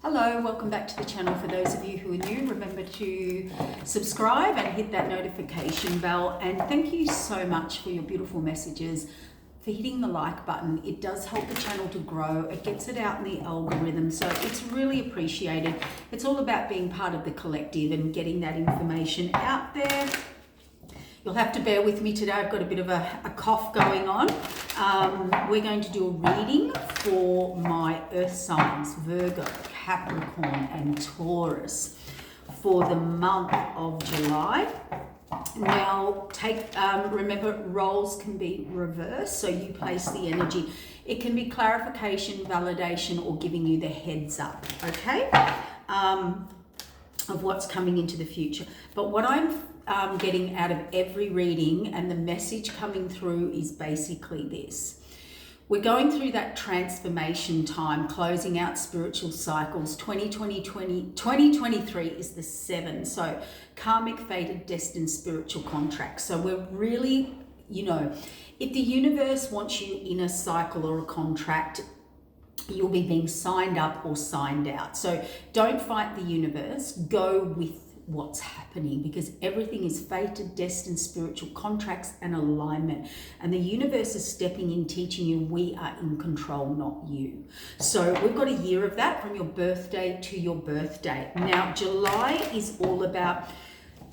Hello, welcome back to the channel. For those of you who are new, remember to subscribe and hit that notification bell. And thank you so much for your beautiful messages, for hitting the like button. It does help the channel to grow. It gets it out in the algorithm, so it's really appreciated. It's all about being part of the collective and getting that information out there. You'll have to bear with me today. I've got a bit of a cough going on. We're going to do a reading for my earth signs, Virgo, Capricorn and Taurus, for the month of July. Now, remember, roles can be reversed, so you place the energy. It can be clarification, validation, or giving you the heads up, okay, of what's coming into the future. But what I'm getting out of every reading and the message coming through is basically this. We're going through that transformation time, closing out spiritual cycles. 2023 is the 7. So karmic, fated, destined spiritual contracts. So we're really, if the universe wants you in a cycle or a contract, you'll be being signed up or signed out. So don't fight the universe. Go with what's happening, because everything is fated, destined, spiritual contracts and alignment, and the universe is stepping in, teaching you we are in control, not you. So we've got a year of that from your birthday to your birthday. Now July is all about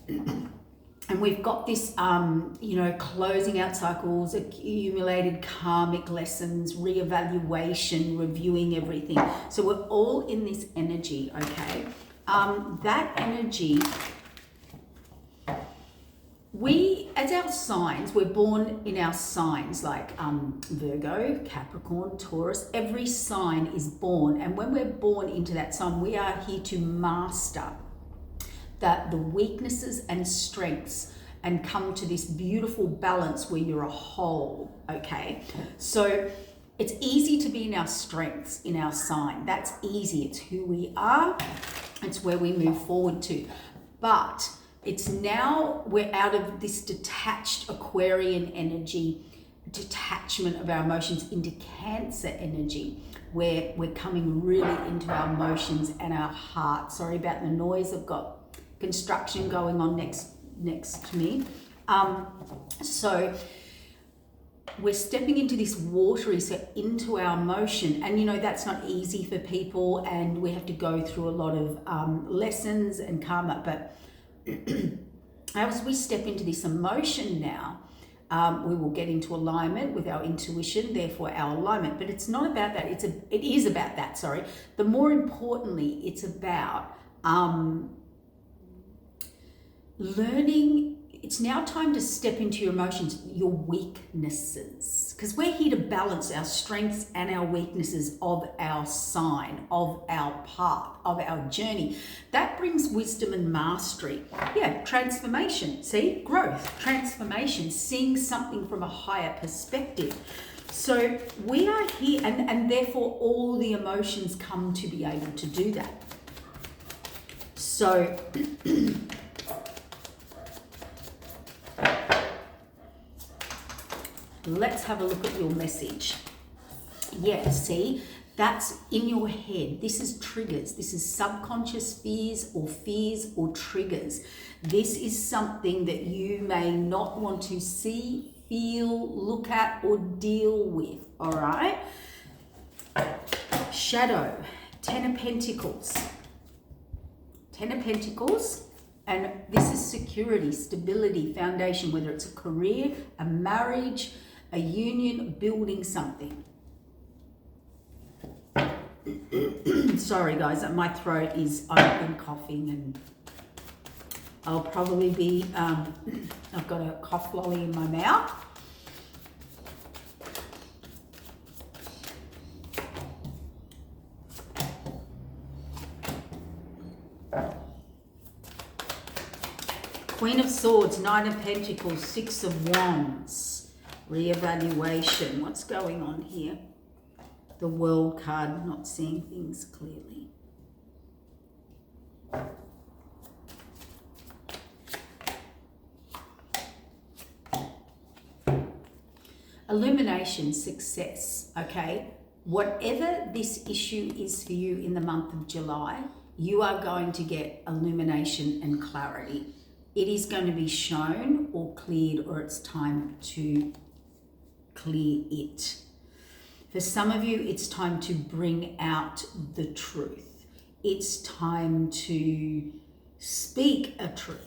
and we've got this closing out cycles, accumulated karmic lessons, reevaluation, reviewing everything. So we're all in this energy, okay? That energy, as our signs, we're born in our signs, like Virgo, Capricorn, Taurus. Every sign is born, and when we're born into that sign, we are here to master the weaknesses and strengths and come to this beautiful balance where you're a whole, okay? So it's easy to be in our strengths, in our sign. That's easy. It's who we are. It's where we move forward to. But it's now we're out of this detached Aquarian energy, detachment of our emotions, into Cancer energy, where we're coming really into our emotions and our heart. Sorry about the noise. I've got construction going on next to me. So we're stepping into this watery, so into our emotion, and that's not easy for people, and we have to go through a lot of lessons and karma. But as we step into this emotion now, we will get into alignment with our intuition, therefore our alignment. But it's not about that. It is about that. Sorry. But more importantly, it's about learning. It's now time to step into your emotions, your weaknesses, because we're here to balance our strengths and our weaknesses of our sign, of our path, of our journey. That brings wisdom and mastery. Yeah, transformation. See, growth, transformation, seeing something from a higher perspective. So we are here, and therefore all the emotions come to be able to do that. So let's have a look at your message. Yeah, see, that's in your head. This is triggers. This is subconscious fears or triggers. This is something that you may not want to see, feel, look at, or deal with, all right? Shadow, 10 of Pentacles. 10 of Pentacles. And this is security, stability, foundation, whether it's a career, a marriage, a union, building something. Sorry guys, my throat is, I've been coughing, and I'll probably be, I've got a cough lolly in my mouth. Queen of Swords, 9 of Pentacles, 6 of Wands. Reevaluation. What's going on here? The World card, not seeing things clearly. Illumination, success, okay? whatever this issue is for you in the month of July, you are going to get illumination and clarity. It is going to be shown or cleared, or it's time to clear it. For some of you, it's time to bring out the truth. It's time to speak a truth.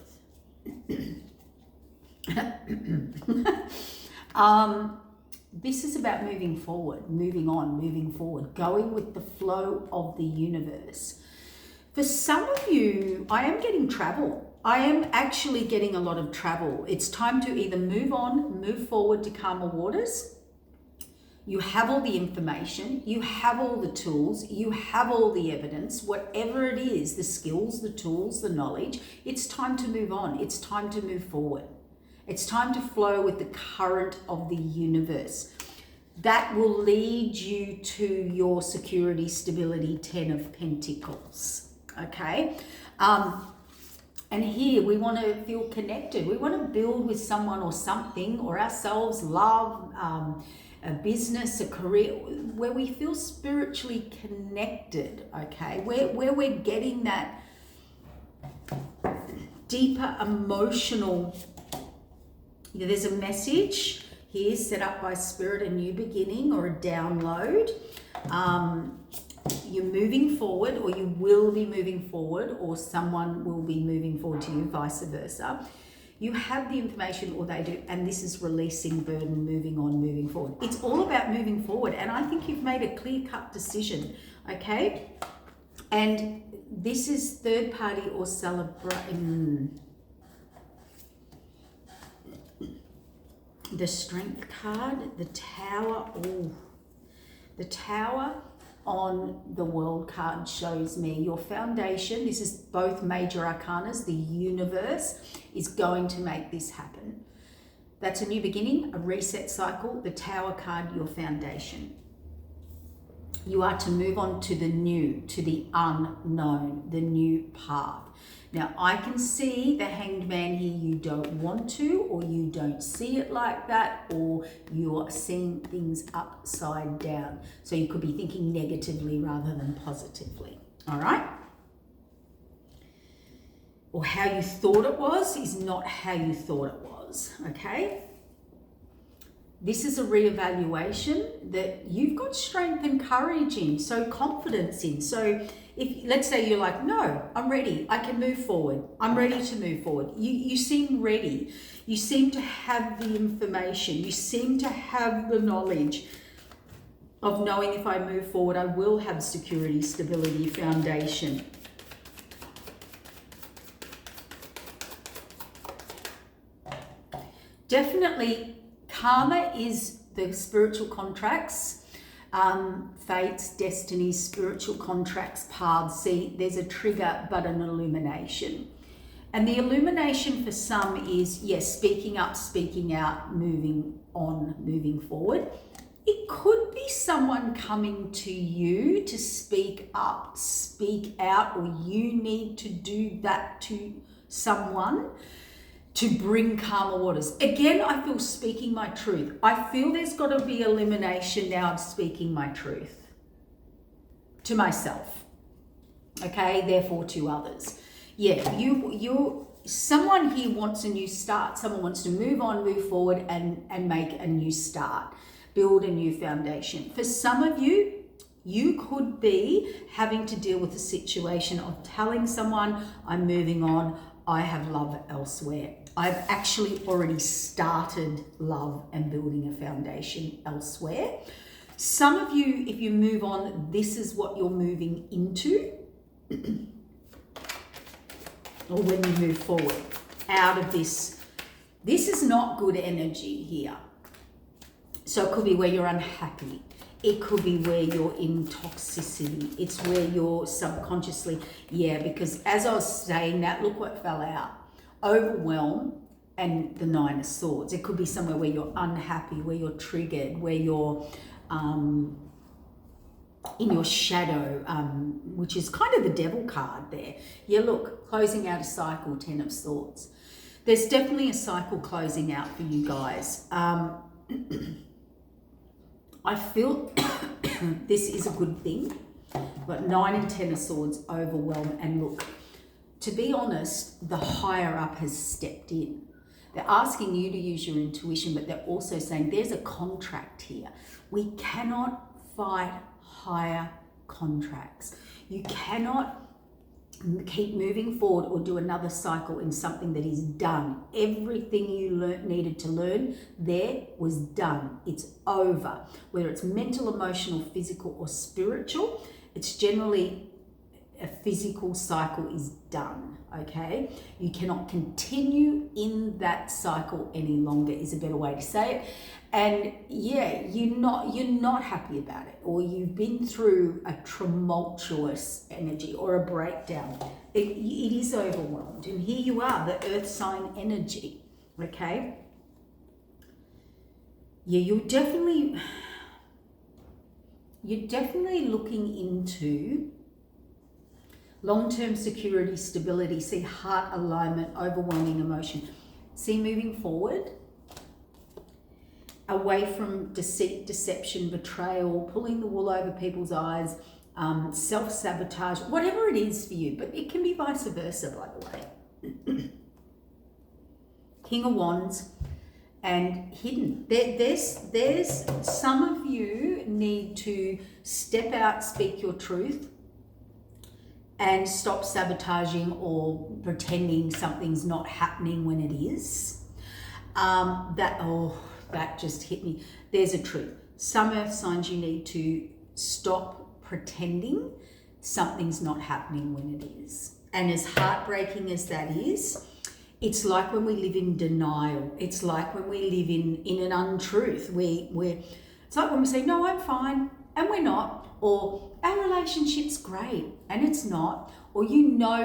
This is about moving forward, moving on, moving forward, going with the flow of the universe. For some of you, I am getting travel. I am actually getting a lot of travel. It's time to either move on, move forward to calmer waters. You have all the information, you have all the tools, you have all the evidence, whatever it is, the skills, the tools, the knowledge, it's time to move on. It's time to move forward. It's time to flow with the current of the universe. That will lead you to your security, stability, 10 of Pentacles. Okay? And here we want to feel connected. We want to build with someone or something or ourselves, love, a business, a career, where we feel spiritually connected, okay? Where we're getting that deeper emotional. There's a message here set up by Spirit, a new beginning or a download. You're moving forward, or you will be moving forward, or someone will be moving forward to you, vice versa. You have the information, or they do, and this is releasing burden, moving on, moving forward. It's all about moving forward, and I think you've made a clear-cut decision, okay? And this is third party or celebration. The Strength card, the Tower, the Tower on the World card shows me your foundation. This is both major arcanas. The universe is going to make this happen. That's a new beginning, a reset cycle. The Tower card, your foundation. You are to move on to the new, to the unknown, the new path. Now, I can see the Hanged Man here. You don't want to, or you don't see it like that, or you're seeing things upside down. So you could be thinking negatively rather than positively, all right? Or how you thought it was is not how you thought it was, okay? This is a reevaluation that you've got strength and courage in, so confidence in. So if, let's say you're like, no, I'm ready, I can move forward. I'm ready to move forward. You seem ready. You seem to have the information. You seem to have the knowledge of knowing if I move forward, I will have security, stability, foundation. Definitely, karma is the spiritual contracts. Fates, destinies, spiritual contracts, paths. See, there's a trigger, but an illumination. And the illumination for some is, yes, speaking up, speaking out, moving on, moving forward. It could be someone coming to you to speak up, speak out, or you need to do that to someone to bring calmer waters. Again, I feel speaking my truth. I feel there's got to be elimination now of speaking my truth to myself, okay, therefore to others. Yeah, someone here wants a new start. Someone wants to move on, move forward, and make a new start, build a new foundation. For some of you, you could be having to deal with a situation of telling someone, I'm moving on, I have love elsewhere. I've actually already started love and building a foundation elsewhere. Some of you, if you move on, this is what you're moving into. Or when you move forward out of this. This is not good energy here. So it could be where you're unhappy. It could be where you're in toxicity. It's where you're subconsciously, because as I was saying that, look what fell out. Overwhelm and the Nine of Swords. It could be somewhere where you're unhappy, where you're triggered, where you're in your shadow, which is kind of the Devil card there. Yeah, look, closing out a cycle, 10 of Swords. There's definitely a cycle closing out for you guys. I feel this is a good thing. But 9 and 10 of Swords, overwhelm. And look, to be honest, the higher up has stepped in. They're asking you to use your intuition, but they're also saying there's a contract here. We cannot fight higher contracts. You cannot keep moving forward or do another cycle in something that is done. Everything you needed to learn there was done. It's over. Whether it's mental, emotional, physical, or spiritual, it's generally a physical cycle is done, okay? You cannot continue in that cycle any longer is a better way to say it. And yeah, you're not happy about it, or you've been through a tumultuous energy or a breakdown. It is overwhelmed. And here you are, the earth sign energy, okay? Yeah, you're definitely looking into long-term security, stability, see heart alignment, overwhelming emotion. See moving forward, away from deceit, deception, betrayal, pulling the wool over people's eyes, self-sabotage, whatever it is for you, but it can be vice versa, by the way. King of Wands and hidden. There's some of you need to step out, speak your truth, and stop sabotaging or pretending something's not happening when it is. That just hit me. There's a truth. Some earth signs, you need to stop pretending something's not happening when it is. And as heartbreaking as that is, it's like when we live in denial. It's like when we live in an untruth. It's like when we say, no, I'm fine, and we're not. Or our relationship's great, and it's not. Or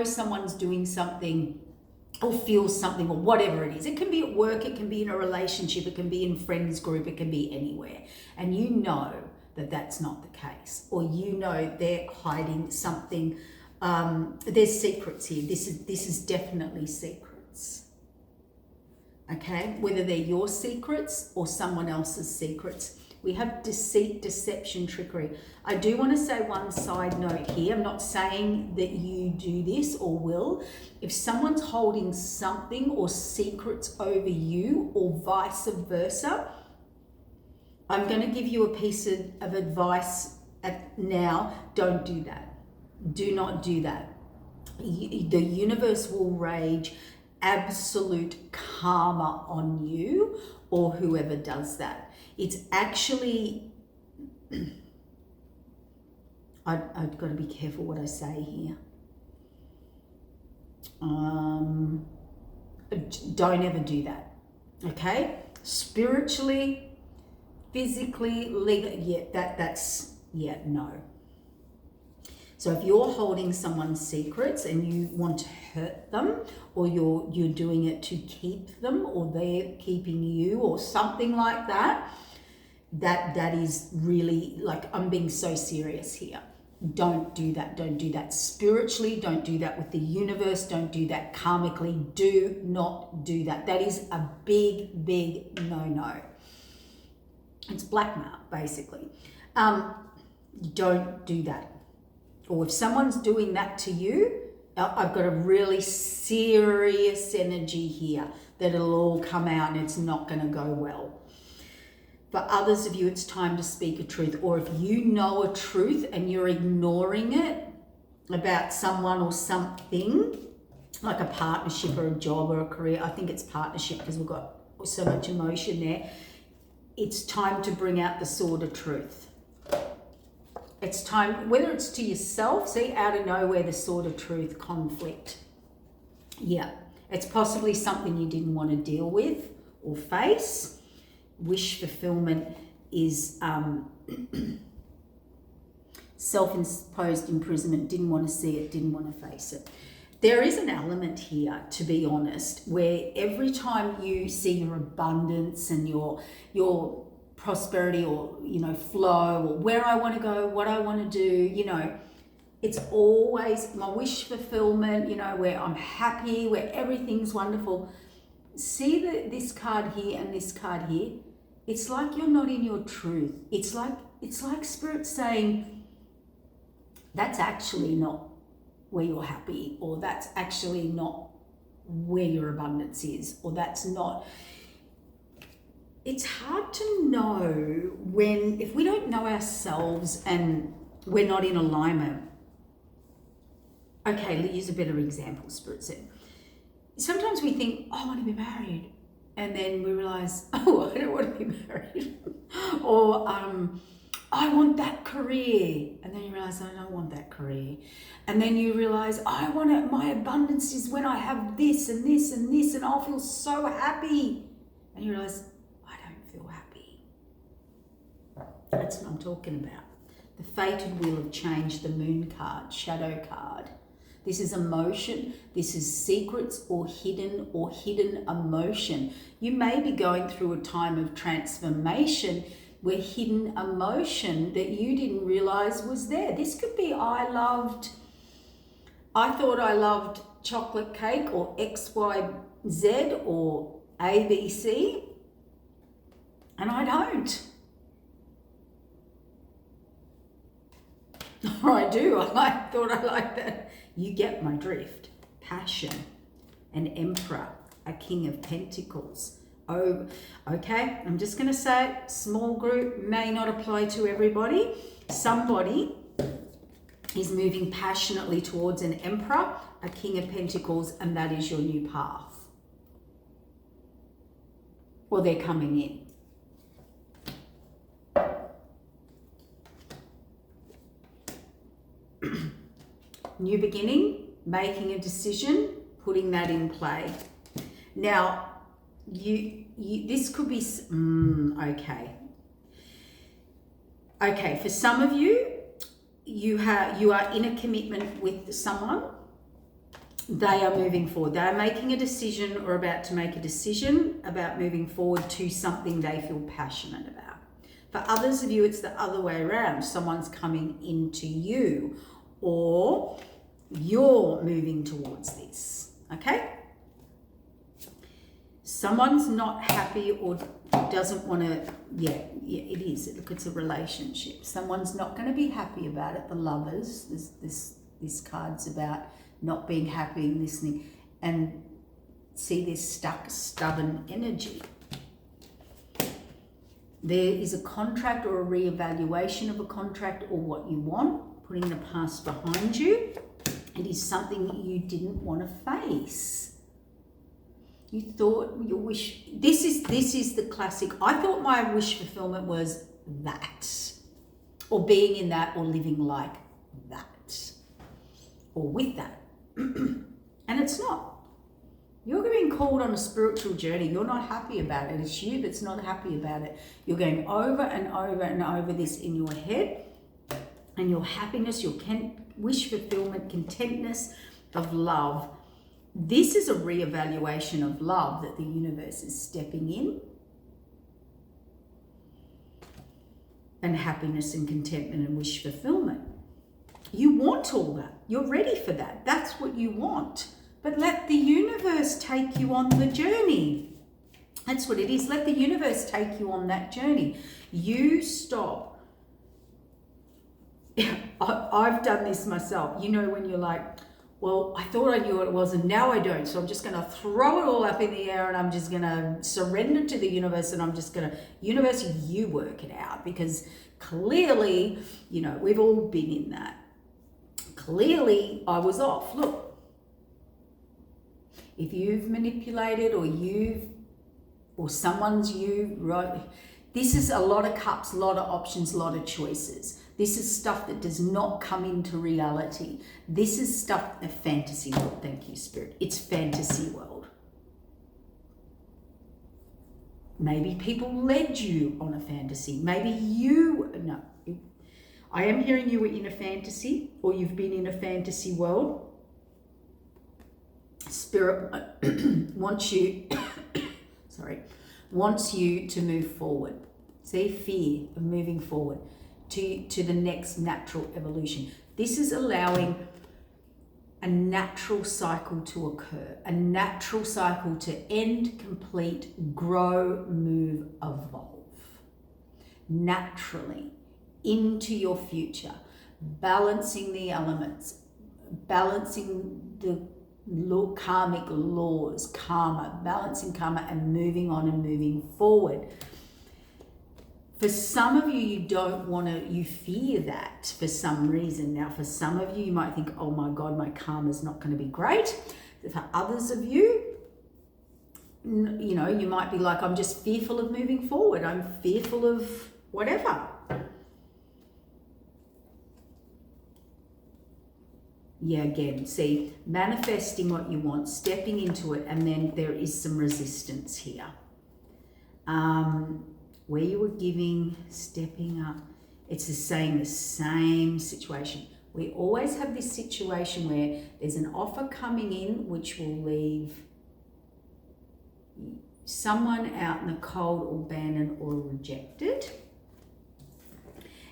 someone's doing something or feels something, or whatever it is. It can be at work, it can be in a relationship, it can be in friends group, it can be anywhere. And you know that that's not the case. Or they're hiding something. There's secrets here. This is definitely secrets. Okay? Whether they're your secrets or someone else's secrets. We have deceit, deception, trickery. I do want to say one side note here. I'm not saying that you do this or will. If someone's holding something or secrets over you or vice versa, I'm going to give you a piece of advice now. Don't do that. Do not do that. The universe will rage absolute karma on you or whoever does that. It's actually, I've got to be careful what I say here. Don't ever do that, okay? Spiritually, physically, legally, no. So if you're holding someone's secrets and you want to hurt them, or you're doing it to keep them, or they're keeping you, or something like that, that is really, like, I'm being so serious here. Don't do that. Don't do that spiritually. Don't do that with the universe. Don't do that karmically. Do not do that. That is a big, big no-no. It's blackmail, basically. Don't do that. Or if someone's doing that to you, I've got a really serious energy here that it'll all come out and it's not going to go well. For others of you, it's time to speak a truth. Or if you know a truth and you're ignoring it about someone or something, like a partnership or a job or a career, I think it's partnership because we've got so much emotion there. It's time to bring out the sword of truth. It's time, whether it's to yourself, see, out of nowhere, the sword of truth, conflict. Yeah, it's possibly something you didn't want to deal with or face. Wish fulfillment is self-imposed imprisonment, didn't want to see it, didn't want to face it. There is an element here, to be honest, where every time you see your abundance and your prosperity or, flow, or where I want to go, what I want to do, it's always my wish fulfillment, where I'm happy, where everything's wonderful. See this card here and this card here? It's like you're not in your truth. It's like it's like Spirit saying, that's actually not where you're happy, or that's actually not where your abundance is, or that's not. It's hard to know if we don't know ourselves and we're not in alignment. Okay, let's use a better example, Spirit said. Sometimes we think, oh, I want to be married. And then we realize, oh, I don't want to be married. Or I want that career. And then you realize, I don't want that career. And then you realize, my abundance is when I have this and this and this, and I'll feel so happy. And you realize, I don't feel happy. That's what I'm talking about. The fated wheel of change, the moon card, shadow card. This is emotion. This is secrets or hidden emotion. You may be going through a time of transformation where hidden emotion that you didn't realize was there. This could be, I thought I loved chocolate cake, or XYZ, or ABC, and I don't. Or I do. I thought I liked that. You get my drift. Passion, an emperor, a king of pentacles. Oh, okay. I'm just going to say, small group, may not apply to everybody. Somebody is moving passionately towards an emperor, a king of pentacles, and that is your new path. Or they're coming in. New beginning, making a decision, putting that in play. Now, this could be, okay. Okay, for some of you, you are in a commitment with someone. They are moving forward. They are making a decision or about to make a decision about moving forward to something they feel passionate about. For others of you, it's the other way around. Someone's coming into you, or you're moving towards this, okay? Someone's not happy or doesn't want to, yeah, it is. Look, it's a relationship. Someone's not going to be happy about it. The lovers, this card's about not being happy and listening. And see this stuck, stubborn energy. There is a contract or a re-evaluation of a contract or what you want, putting the past behind you. It is something that you didn't want to face. You thought your wish, this is the classic. I thought my wish fulfillment was that, or being in that, or living like that, or with that. And it's not. You're being called on a spiritual journey. You're not happy about it. It's you that's not happy about it. You're going over and over and over this in your head, and your happiness, your wish fulfillment, contentness of love. This is a re-evaluation of love that the universe is stepping in. And happiness and contentment and wish fulfillment. You want all that. You're ready for that. That's what you want. But let the universe take you on the journey. That's what it is. Let the universe take you on that journey. You stop. I've done this myself. You know, when you're like, well, I thought I knew what it was and now I don't. So I'm just going to throw it all up in the air and I'm just going to surrender to the universe, and I'm just going to, universe, you work it out. Because clearly, you know, we've all been in that. Clearly, I was off. Look, if you've manipulated or someone's right, this is a lot of cups, a lot of options, a lot of choices. This is stuff that does not come into reality. This is stuff, a fantasy world. Thank you, Spirit. It's fantasy world. Maybe people led you on a fantasy. Maybe no. I am hearing you were in a fantasy, or you've been in a fantasy world. Spirit wants you, wants you to move forward. See, fear of moving forward to the next natural evolution. This is allowing a natural cycle to occur, a natural cycle to end, complete, grow, move, evolve. Naturally, into your future, balancing the elements, balancing the karmic laws, karma, balancing karma and moving on and moving forward. For some of you, you don't want to, you fear that for some reason. Now, for some of you, you might think, oh my God, my karma's not going to be great. For others of you, you know, you might be like, I'm just fearful of moving forward. I'm fearful of whatever. Yeah, again, see, manifesting what you want, stepping into it, and then there is some resistance here. Where you were giving, stepping up, it's the same situation. We always have this situation where there's an offer coming in which will leave someone out in the cold or abandoned or rejected.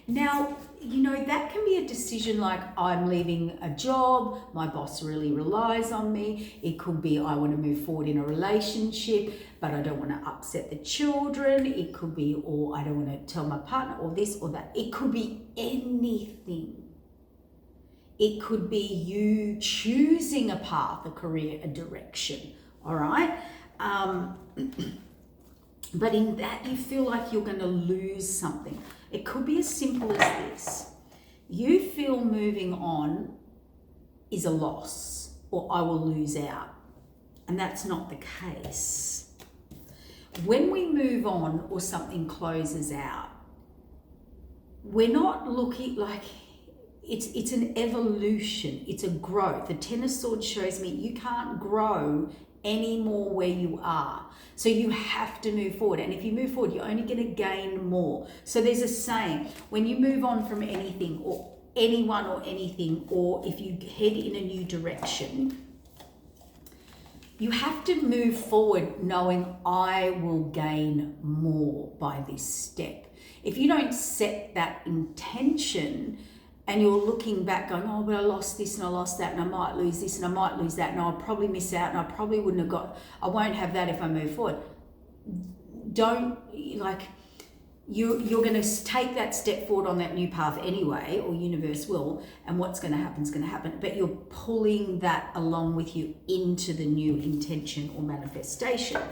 Now, you know, that can be a decision like I'm leaving a job, my boss really relies on me. It could be I want to move forward in a relationship, but I don't want to upset the children. It could be, or I don't want to tell my partner, or this or that. It could be anything. It could be you choosing a path, a career, a direction, all right? But in that you feel like you're going to lose something. It could be as simple as this. You feel moving on is a loss, or I will lose out. And that's not the case. When we move on or something closes out, we're not looking like it's an evolution. It's a growth. The Ten of Swords shows me you can't grow anymore where you are. So you have to move forward. And if you move forward, you're only going to gain more. So there's a saying, when you move on from anything or anyone or anything, or if you head in a new direction, you have to move forward knowing I will gain more by this step. If you don't set that intention, and you're looking back going, oh, but I lost this and I lost that and I might lose this and I might lose that and I'll probably miss out and I probably wouldn't have got, I won't have that if I move forward. Don't, like, you're going to take that step forward on that new path anyway, or universe will, and what's going to happen is going to happen. But you're pulling that along with you into the new intention or manifestation.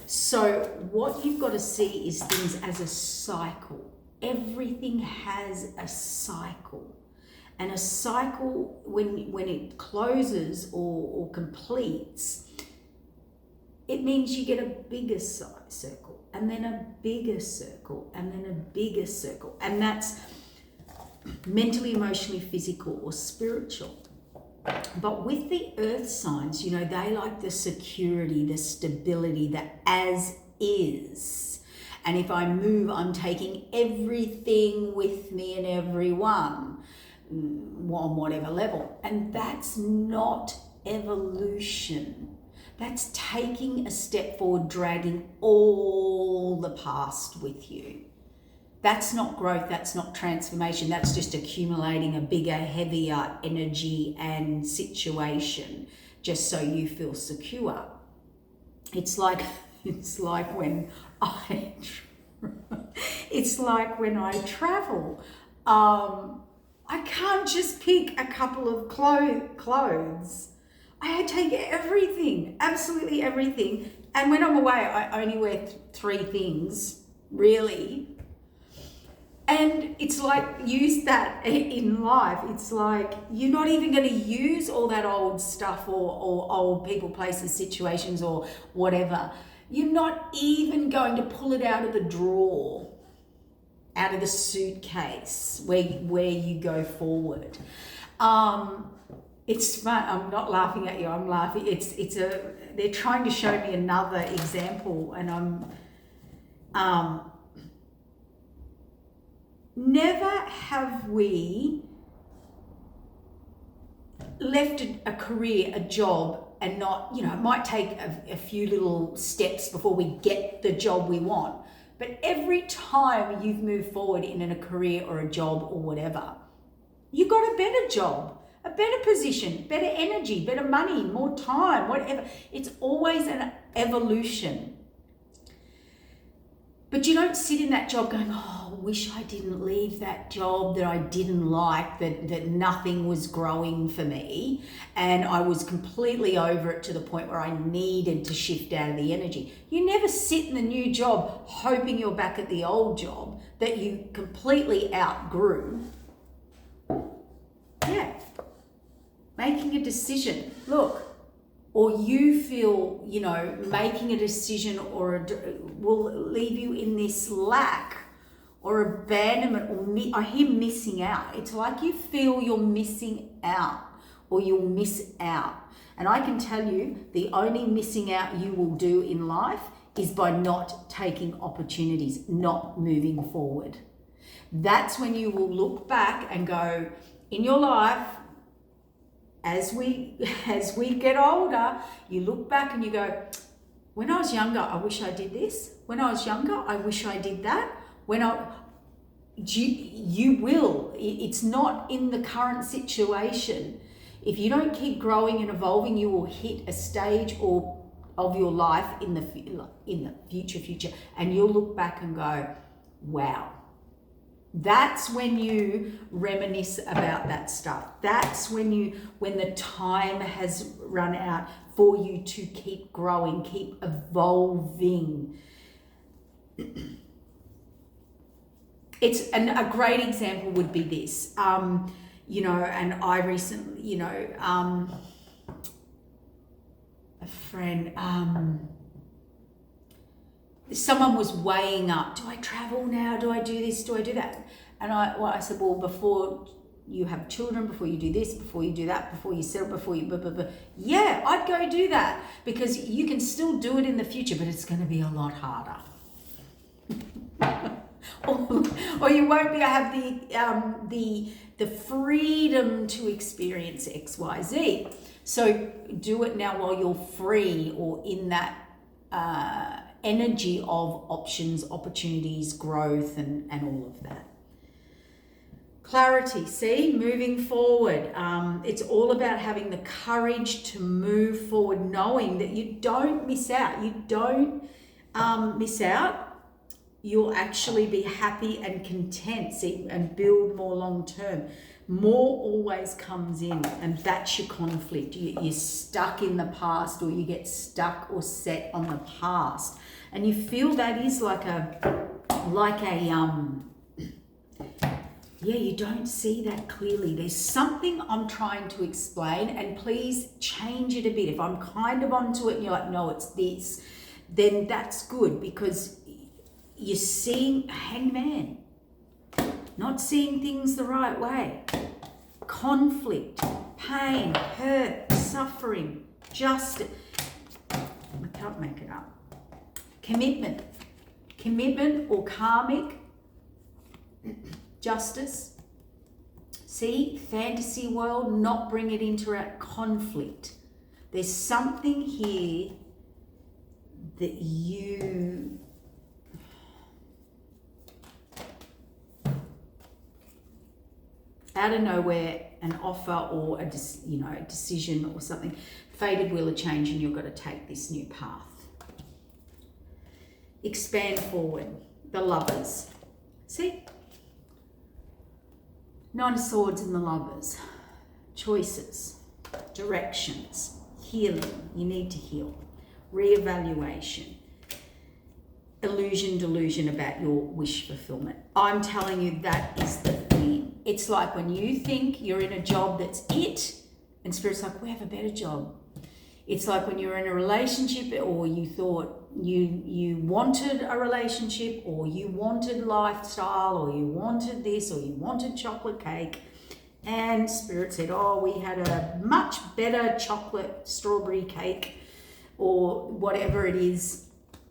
So what you've got to see is things as a cycle. Everything has a cycle, and a cycle when it closes or completes, it means you get a bigger circle, and then a bigger circle, and then a bigger circle, and that's mentally, emotionally, physical, or spiritual. But with the earth signs, you know, they like the security, the stability, the as is. And if I move, I'm taking everything with me and everyone on whatever level. And that's not evolution. That's taking a step forward, dragging all the past with you. That's not growth. That's not transformation. That's just accumulating a bigger, heavier energy and situation just so you feel secure. It's like when I travel. I can't just pick a couple of clothes. I take everything, absolutely everything. And when I'm away, I only wear 3 things, really. And it's like, use that in life. It's like, you're not even going to use all that old stuff or old people, places, situations, or whatever. You're not even going to pull it out of the drawer, out of the suitcase where you go forward. It's fun. I'm not laughing at you. I'm laughing. They're trying to show me another example, and never have we left a career, a job, and not, you know, it might take a few little steps before we get the job we want. But every time you've moved forward in a career or a job or whatever, you got a better job, a better position, better energy, better money, more time, whatever. It's always an evolution. But you don't sit in that job going, oh, oh, wish I didn't leave that job that I didn't like, that nothing was growing for me, and I was completely over it to the point where I needed to shift out of the energy. You never sit in the new job hoping you're back at the old job that you completely outgrew. Yeah. Making a decision. Look, or you feel, you know, making a decision will leave you in this lack or abandonment, or I hear missing out. It's like you feel you're missing out, or you'll miss out. And I can tell you, the only missing out you will do in life is by not taking opportunities, not moving forward. That's when you will look back and go, in your life, as we get older, you look back and you go, when I was younger, I wish I did this. When I was younger, I wish I did that. You will. It's not in the current situation. If you don't keep growing and evolving, you will hit a stage of your life in the future, and you'll look back and go, wow. That's when you reminisce about that stuff. That's when the time has run out for you to keep growing, keep evolving. It's a great example would be this, you know, and I recently, you know, a friend, someone was weighing up, do I travel now? Do I do this? Do I do that? And I said, well, before you have children, before you do this, before you do that, before you settle, before you blah, blah, blah. Yeah, I'd go do that, because you can still do it in the future, but it's going to be a lot harder. or you won't be have the freedom to experience X, Y, Z. So do it now while you're free, or in that energy of options, opportunities, growth, and all of that. Clarity, see, moving forward. It's all about having the courage to move forward, knowing that you don't miss out. You don't miss out. You'll actually be happy and content, see, and build more long term. More always comes in, and that's your conflict. You're stuck in the past, or you get stuck or set on the past, and you feel that is yeah, you don't see that clearly. There's something I'm trying to explain, and please change it a bit. If I'm kind of onto it and you're like, no, it's this, then that's good, because you're seeing Hangman, not seeing things the right way. Conflict, pain, hurt, suffering, justice. I can't make it up. Commitment or karmic justice. See, fantasy world, not bring it into our conflict. There's something here that you out of nowhere, an offer or a decision or something, fated wheel of change, and you've got to take this new path. Expand forward. The Lovers. See? Nine of Swords and the Lovers. Choices, directions, healing. You need to heal. Reevaluation. Illusion, delusion about your wish fulfillment. I'm telling you, that is the thing. It's like when you think you're in a job that's it, and Spirit's like, we have a better job. It's like when you're in a relationship, or you thought you wanted a relationship, or you wanted lifestyle, or you wanted this, or you wanted chocolate cake, and Spirit said, oh, we had a much better chocolate strawberry cake, or whatever it is.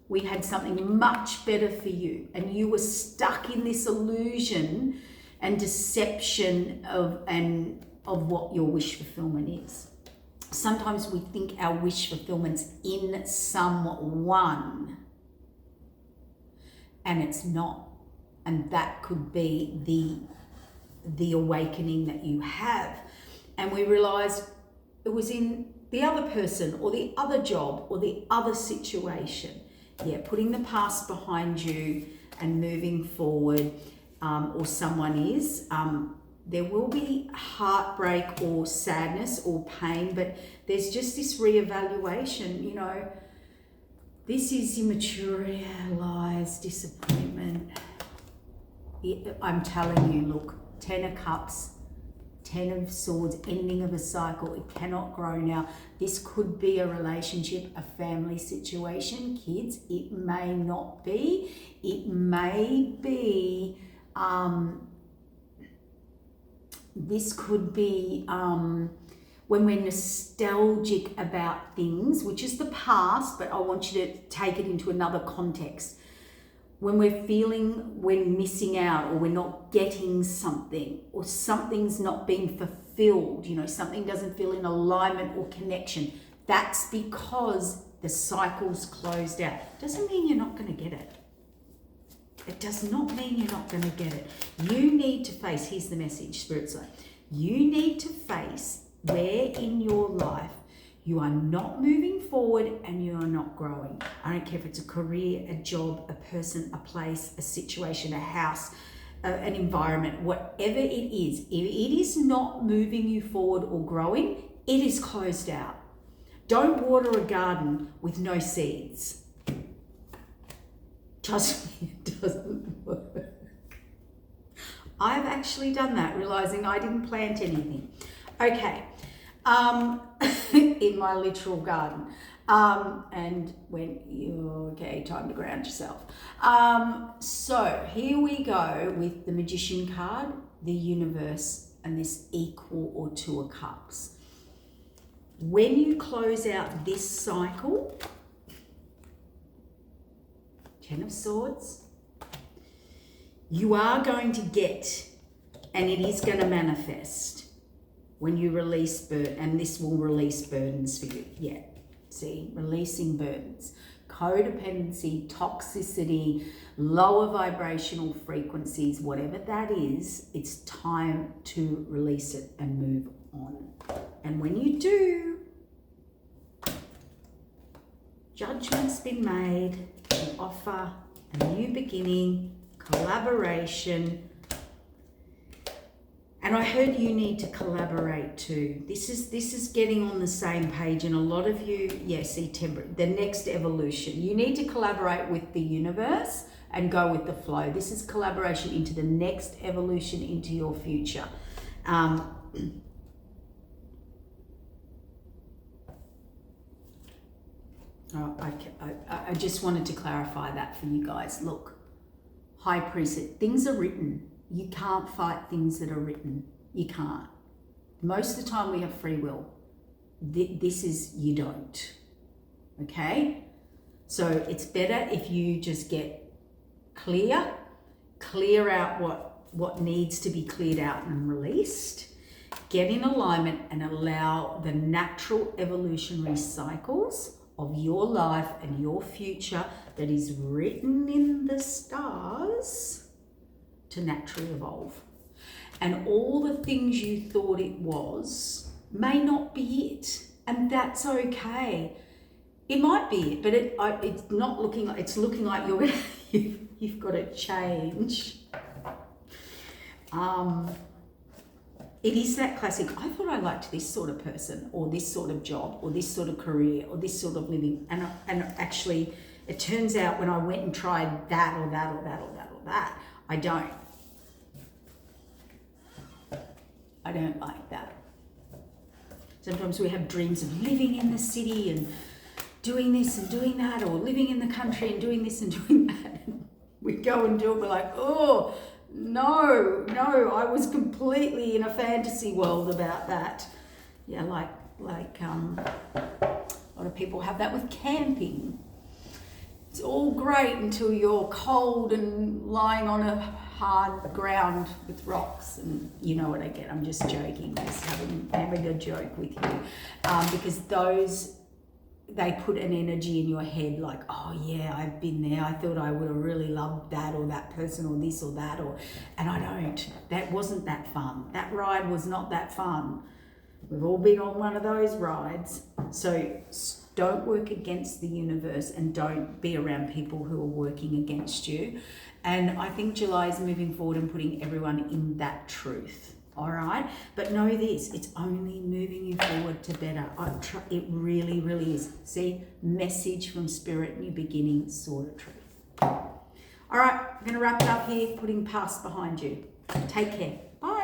We had something much better for you, and you were stuck in this illusion and deception of what your wish fulfillment is. Sometimes we think our wish fulfillment's in someone, and it's not. And that could be the awakening that you have. And we realized it was in the other person, or the other job, or the other situation. Yeah, putting the past behind you, and moving forward, or someone is. There will be heartbreak or sadness or pain, but there's just this reevaluation, you know. This is immaturity, lies, disappointment. I'm telling you, look, 10 of Cups, 10 of Swords, ending of a cycle. It cannot grow now. This could be a relationship, a family situation, kids. It may not be. It may be, this could be when we're nostalgic about things, which is the past, but I want you to take it into another context. When we're feeling we're missing out, or we're not getting something, or something's not being fulfilled, you know, something doesn't feel in alignment or connection, that's because the cycle's closed out. Doesn't mean you're not going to get it. It does not mean you're not going to get it. You need to face, here's the message, Spirit side. You need to face where in your life you are not moving forward and you are not growing. I don't care if it's a career, a job, a person, a place, a situation, a house, an environment, whatever it is. If it is not moving you forward or growing, it is closed out. Don't water a garden with no seeds. Trust me, it doesn't work. I've actually done that, realizing I didn't plant anything. Okay, in my literal garden. And when you're okay, time to ground yourself. So here we go with the Magician card, the universe, and this equal or Two of Cups. When you close out this cycle, 10 of Swords, you are going to get, and it is going to manifest when you release burden, and this will release burdens for you. Yeah, see, releasing burdens, codependency, toxicity, lower vibrational frequencies, whatever that is, it's time to release it and move on. And when you do, judgment's been made, an offer, a new beginning, collaboration. And I heard you need to collaborate too. This is getting on the same page, and a lot of you, yeah, see, the next evolution. You need to collaborate with the universe and go with the flow. This is collaboration into the next evolution, into your future. I just wanted to clarify that for you guys. Look, High Priestess, things are written. You can't fight things that are written. You can't. Most of the time we have free will. This is, you don't. Okay? So it's better if you just get clear out what needs to be cleared out and released, get in alignment and allow the natural evolutionary cycles of your life and your future that is written in the stars to naturally evolve. And all the things you thought it was may not be it, and that's okay. It might be it, but it's not looking like, it's looking like you've got to change. It is that classic, I thought I liked this sort of person, or this sort of job, or this sort of career, or this sort of living. And actually, it turns out when I went and tried that or that or that or that or that, I don't like that. Sometimes we have dreams of living in the city and doing this and doing that, or living in the country and doing this and doing that. And we go and do it, we're like, oh, no, I was completely in a fantasy world about that. Yeah, like a lot of people have that with camping. It's all great until you're cold and lying on a hard ground with rocks, and you know what I get. I'm just joking, just having a joke with you, because they put an energy in your head like, oh yeah, I've been there. I thought I would have really loved that or that person or this or that, and I don't. That wasn't that fun. That ride was not that fun. We've all been on one of those rides. So Don't work against the universe, and don't be around people who are working against you. And I think July is moving forward and putting everyone in that truth. All right, but know this, it's only moving you forward to better. It really, really is. See, message from Spirit, new beginning, sword of truth. All right, I'm going to wrap it up here, putting past behind you. Take care. Bye.